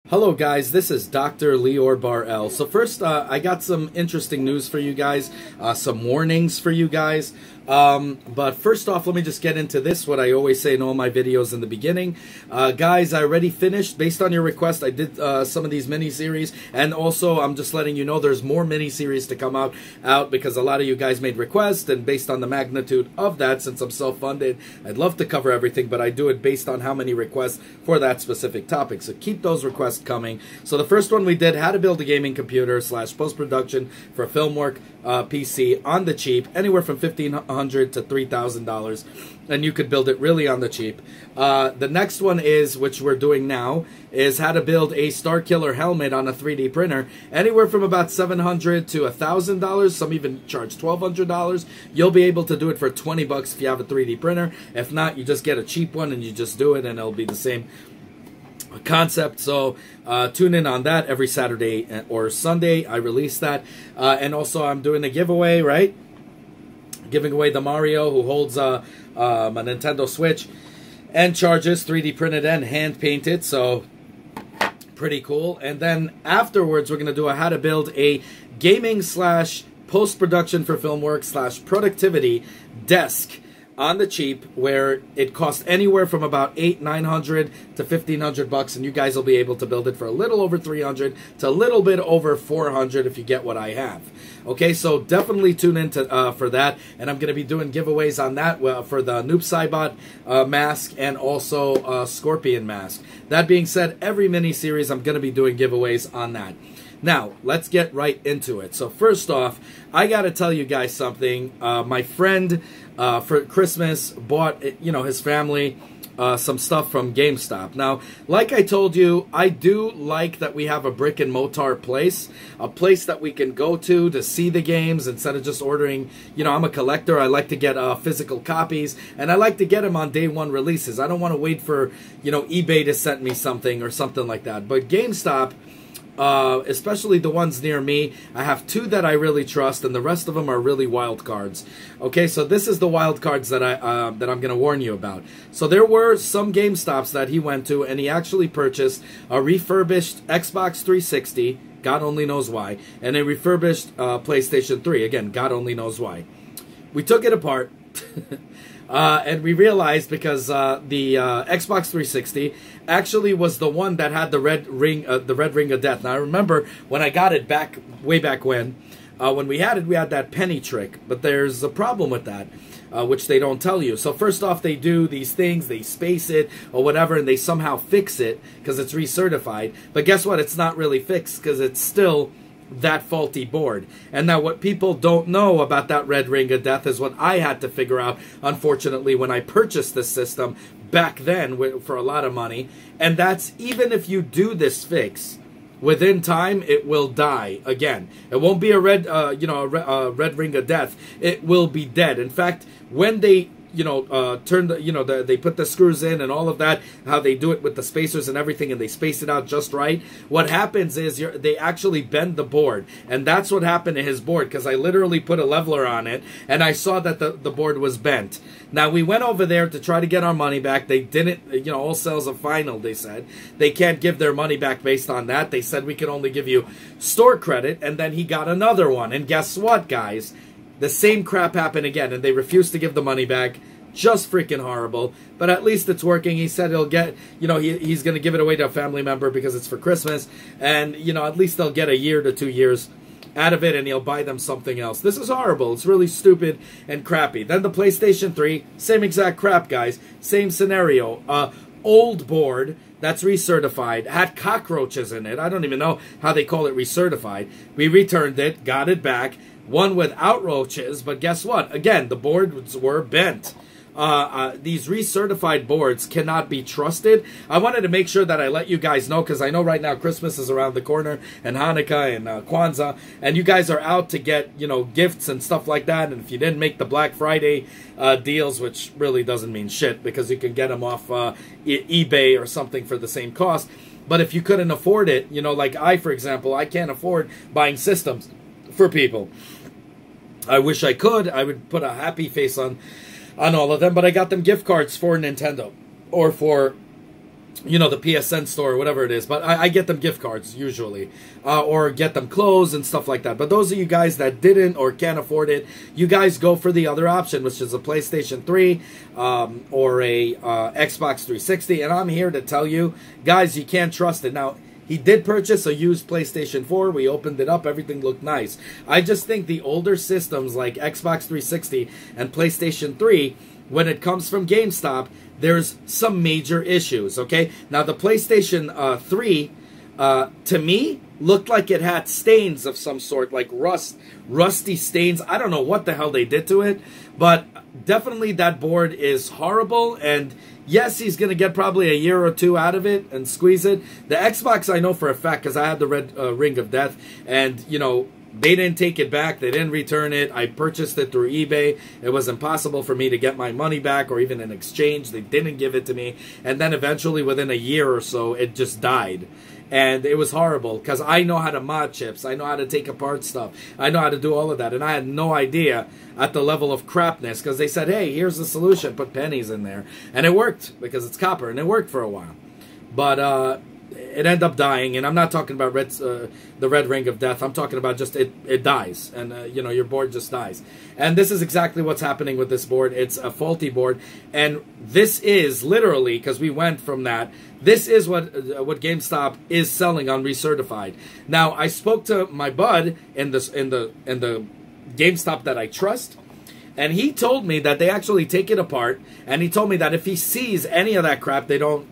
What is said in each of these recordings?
Hello guys, this is Dr. Lior Bar-El. So first, I got some interesting news for you guys, some warnings for you guys. But first off, let me just get into this, what I always say in all my videos in the beginning. Guys, I already finished, based on your request, I did some of these mini-series, and also I'm just letting you know there's more mini-series to come out because a lot of you guys made requests, and based on the magnitude of that, since I'm self-funded, I'd love to cover everything, but I do it based on how many requests for that specific topic. So keep those requests coming. So the first one we did, how to build a gaming computer / post-production for film work PC on the cheap, anywhere from $1,500 to $3,000, and you could build it really on the cheap. The next one is, which we're doing now, is how to build a Star Killer helmet on a 3D printer, anywhere from about $700 to $1,000. Some even charge $1,200. You'll be able to do it for 20 bucks if you have a 3D printer. If not, you just get a cheap one and you just do it, and it'll be the same concept. So tune in on that every Saturday or Sunday. I release that, and also I'm doing a giveaway, right? Giving away the Mario, who holds a Nintendo Switch and charges 3D printed and hand painted. So pretty cool. And then afterwards, we're gonna do a how to build a gaming / post-production for film work / productivity desk on the cheap, where it costs anywhere from about $900 to $1,500, and you guys will be able to build it for a little over $300 to a little bit over $400 if you get what I have. Okay, so definitely tune in to, for that, and I'm going to be doing giveaways on that for the Noob Saibot mask and also Scorpion mask. That being said, every mini-series I'm going to be doing giveaways on that. Now, let's get right into it. So first off, I got to tell you guys something. My friend for Christmas bought, his family some stuff from GameStop. Now, like I told you, I do like that we have a brick and mortar place, a place that we can go to see the games instead of just ordering. I'm a collector. I like to get physical copies, and I like to get them on day one releases. I don't want to wait for, eBay to send me something or something like that. But GameStop, especially the ones near me, I have two that I really trust, and the rest of them are really wild cards. Okay, so this is the wild cards that I'm going to warn you about. So there were some GameStops that he went to, and he actually purchased a refurbished Xbox 360, God only knows why, and a refurbished PlayStation 3, again, God only knows why. We took it apart. And we realized, because the Xbox 360 actually was the one that had the red ring of death. Now I remember when I got it way back when we had it, we had that penny trick. But there's a problem with that, which they don't tell you. So first off, they do these things, they space it or whatever, and they somehow fix it because it's recertified. But guess what? It's not really fixed because it's still that faulty board. And now what people don't know about that red ring of death is what I had to figure out, unfortunately, when I purchased this system back then for a lot of money. And that's, even if you do this fix, within time it will die again. It won't be a red red ring of death. It will be dead. In fact, when they turn the, they put the screws in and all of that, how they do it with the spacers and everything, and they space it out just right. What happens is they actually bend the board, and that's what happened to his board, because I literally put a leveler on it, and I saw that the board was bent. Now, we went over there to try to get our money back. They didn't, all sales are final, they said. They can't give their money back based on that. They said we can only give you store credit, and then he got another one. And guess what, guys? The same crap happened again, and they refused to give the money back. Just freaking horrible. But at least it's working. He said he'll get, he's going to give it away to a family member because it's for Christmas. And, at least they'll get a year to 2 years out of it, and he'll buy them something else. This is horrible. It's really stupid and crappy. Then the PlayStation 3, same exact crap, guys. Same scenario. Old board that's recertified, had cockroaches in it. I don't even know how they call it recertified. We returned it, got it back. One without roaches, but guess what? Again, the boards were bent. These recertified boards cannot be trusted. I wanted to make sure that I let you guys know, because I know right now Christmas is around the corner, and Hanukkah and Kwanzaa, and you guys are out to get, gifts and stuff like that. And if you didn't make the Black Friday deals, which really doesn't mean shit, because you can get them off eBay or something for the same cost. But if you couldn't afford it, like I, for example, I can't afford buying systems for people. I wish I could. I would put a happy face on all of them, but I got them gift cards for Nintendo or for you know, the PSN store or whatever it is. But I get them gift cards usually, or get them clothes and stuff like that. But those of you guys that didn't or can't afford it, you guys go for the other option, which is a PlayStation 3 or a Xbox 360. And I'm here to tell you, guys, you can't trust it. Now, he did purchase a used PlayStation 4. We opened it up. Everything looked nice. I just think the older systems like Xbox 360 and PlayStation 3, when it comes from GameStop, there's some major issues, okay? Now, the PlayStation 3, to me, looked like it had stains of some sort, like rusty stains. I don't know what the hell they did to it, but definitely that board is horrible, and yes, he's going to get probably a year or two out of it and squeeze it. The Xbox, I know for a fact, because I had the red ring of death, and, you know, they didn't take it back. They didn't return it. I purchased it through eBay. It was impossible for me to get my money back or even an exchange. They didn't give it to me. And then eventually, within a year or so, it just died. And it was horrible because I know how to mod chips. I know how to take apart stuff. I know how to do all of that. And I had no idea at the level of crapness because they said, hey, here's the solution. Put pennies in there. And it worked because it's copper. And it worked for a while. But it ended up dying. And I'm not talking about the red ring of death. I'm talking about just it dies. And, you know, your board just dies. And this is exactly what's happening with this board. It's a faulty board. And this is literally, because we went from that, this is what GameStop is selling on recertified. Now, I spoke to my bud in the GameStop that I trust, and he told me that they actually take it apart. And he told me that if he sees any of that crap, they don't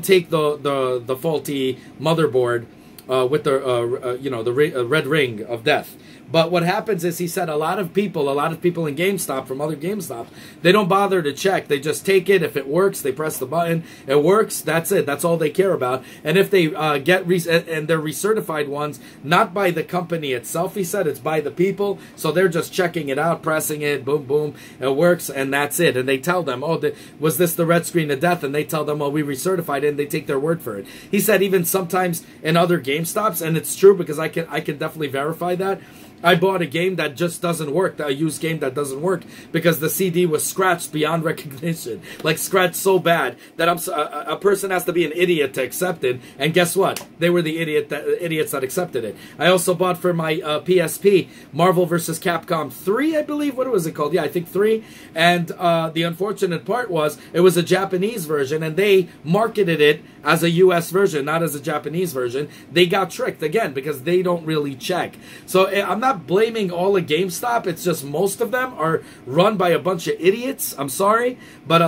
take the faulty motherboard with the red ring of death. But what happens is, he said, a lot of people in GameStop, from other GameStops, they don't bother to check. They just take it. If it works, they press the button. It works. That's it. That's all they care about. And if they and they're recertified ones, not by the company itself, he said, it's by the people. So they're just checking it out, pressing it, boom, boom, it works, and that's it. And they tell them, oh, was this the red screen of death? And they tell them, well, we recertified it, and they take their word for it. He said even sometimes in other GameStops, and it's true because I can definitely verify that, I bought a game that just doesn't work, a used game that doesn't work, because the CD was scratched beyond recognition. Like, scratched so bad that a person has to be an idiot to accept it. And guess what? They were the idiots that accepted it. I also bought for my PSP, Marvel vs. Capcom 3, I believe. What was it called? Yeah, I think 3. And the unfortunate part was, it was a Japanese version, and they marketed it as a US version, not as a Japanese version. They got tricked, again, because they don't really check. So I'm not blaming all of GameStop. It's just most of them are run by a bunch of idiots. I'm sorry, but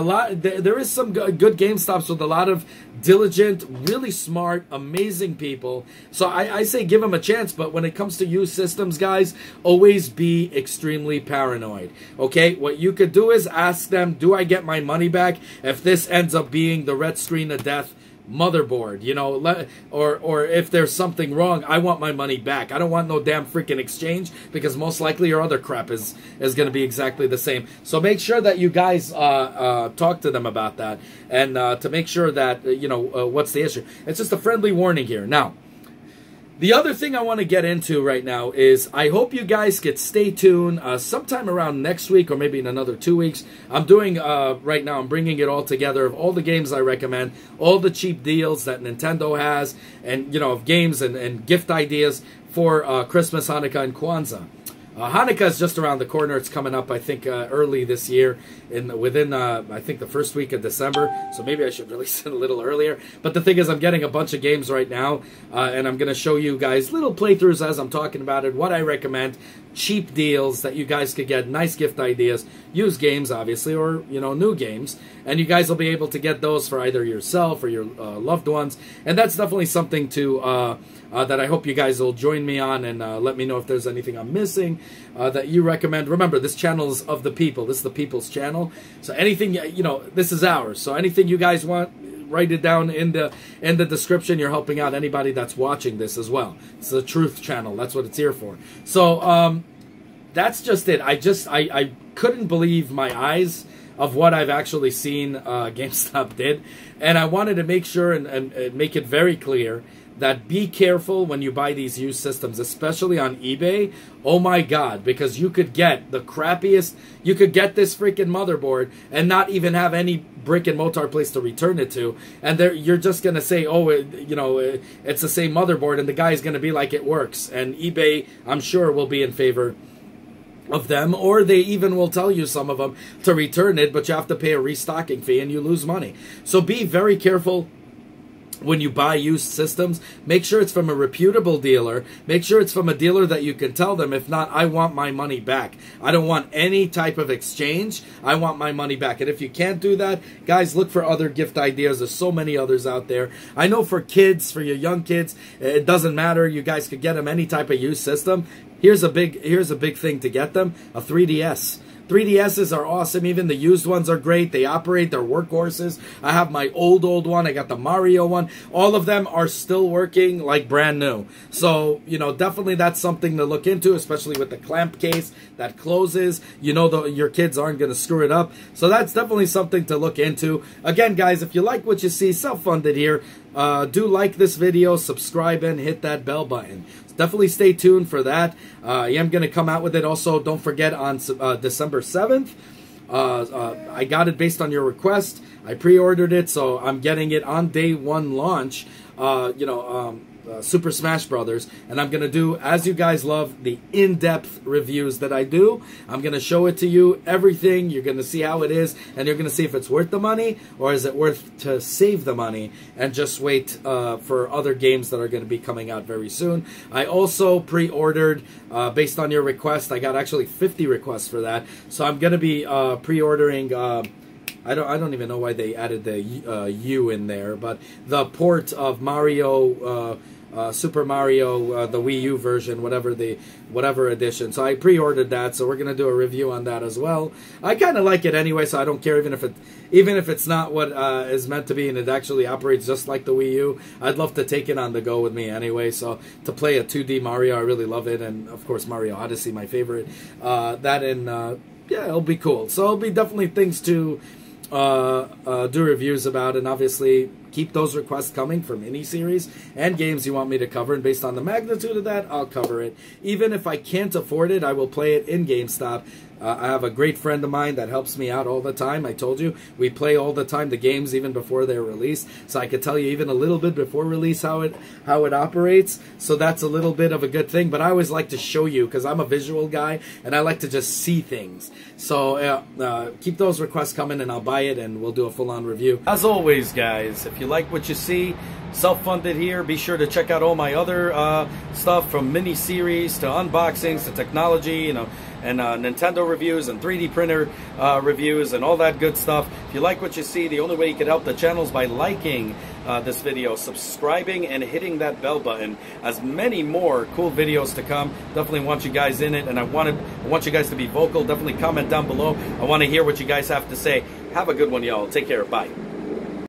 there is some good GameStops with a lot of diligent, really smart, amazing people. So I say give them a chance, but when it comes to used systems, guys, always be extremely paranoid. Okay, what you could do is ask them, do I get my money back if this ends up being the red screen of death motherboard, you know, or if there's something wrong, I want my money back. I don't want no damn freaking exchange, because most likely your other crap is going to be exactly the same. So make sure that you guys talk to them about that, and to make sure that, you know, what's the issue. It's just a friendly warning here. Now, the other thing I want to get into right now is, I hope you guys could stay tuned sometime around next week, or maybe in another 2 weeks. I'm doing, right now, I'm bringing it all together of all the games I recommend, all the cheap deals that Nintendo has, and, you know, of games and gift ideas for Christmas, Hanukkah, and Kwanzaa. Hanukkah is just around the corner. It's coming up, I think, early this year, within, I think, the first week of December. So maybe I should release it a little earlier. But the thing is, I'm getting a bunch of games right now, and I'm going to show you guys little playthroughs as I'm talking about it, what I recommend, cheap deals that you guys could get, nice gift ideas, used games, obviously, or, you know, new games. And you guys will be able to get those for either yourself or your loved ones. And that's definitely something to that I hope you guys will join me on, and let me know if there's anything I'm missing that you recommend. Remember, this channel is of the people. This is the people's channel. So anything, you know, this is ours. So anything you guys want, write it down in the description. You're helping out anybody that's watching this as well. It's the truth channel. That's what it's here for. So that's just it. I couldn't believe my eyes of what I've actually seen GameStop did. And I wanted to make sure and make it very clear that be careful when you buy these used systems, especially on eBay. Oh my God, because you could get the crappiest, you could get this freaking motherboard and not even have any brick and mortar place to return it to. And you're just going to say, oh, it's the same motherboard, and the guy's going to be like, it works. And eBay, I'm sure, will be in favor of them, or they even will tell you, some of them, to return it, but you have to pay a restocking fee and you lose money. So be very careful when you buy used systems. Make sure it's from a reputable dealer. Make sure it's from a dealer that you can tell them, if not, I want my money back. I don't want any type of exchange. I want my money back. And if you can't do that, guys, look for other gift ideas. There's so many others out there. I know for kids, for your young kids, it doesn't matter. You guys could get them any type of used system. Here's a big thing to get them: a 3DS. 3DSs are awesome. Even the used ones are great. They operate. They're workhorses. I have my old one. I got the Mario one. All of them are still working like brand new. So, definitely that's something to look into, especially with the clamp case that closes. Your kids aren't going to screw it up. So that's definitely something to look into. Again, guys, if you like what you see, self-funded here, do like this video, subscribe, and hit that bell button. Definitely stay tuned for that. I am going to come out with it. Also, don't forget, on December 7th, I got it based on your request. I pre-ordered it, so I'm getting it on day one launch. Super Smash Brothers, and I'm going to do, as you guys love, the in-depth reviews that I do. I'm going to show it to you, everything. You're going to see how it is, and you're going to see if it's worth the money, or is it worth to save the money and just wait for other games that are going to be coming out very soon. I also pre-ordered, based on your request. I got actually 50 requests for that, so I'm going to be pre-ordering... I don't even know why they added the U in there, but the port of Mario, Super Mario, the Wii U version, whatever edition. So I pre-ordered that, so we're gonna do a review on that as well. I kind of like it anyway, so I don't care even if it's not what is meant to be, and it actually operates just like the Wii U. I'd love to take it on the go with me anyway. So to play a 2D Mario, I really love it, and of course Mario Odyssey, my favorite. Yeah, it'll be cool. So it'll be definitely things to do reviews about, and obviously keep those requests coming for miniseries and games you want me to cover, and based on the magnitude of that, I'll cover it. Even if I can't afford it, I will play it in GameStop. I have a great friend of mine that helps me out all the time. I told you, we play all the time the games even before they're released, so I could tell you even a little bit before release how it operates. So that's a little bit of a good thing, but I always like to show you because I'm a visual guy and I like to just see things. So keep those requests coming and I'll buy it and we'll do a full-on review. As always, guys, if you like what you see, self-funded here, be sure to check out all my other stuff, from mini-series to unboxings to technology, and Nintendo reviews and 3D printer reviews and all that good stuff. If you like what you see, the only way you can help the channel is by liking this video, subscribing, and hitting that bell button. As many more cool videos to come. Definitely want you guys in it, and I want you guys to be vocal. Definitely comment down below. I want to hear what you guys have to say. Have a good one, y'all. Take care. Bye.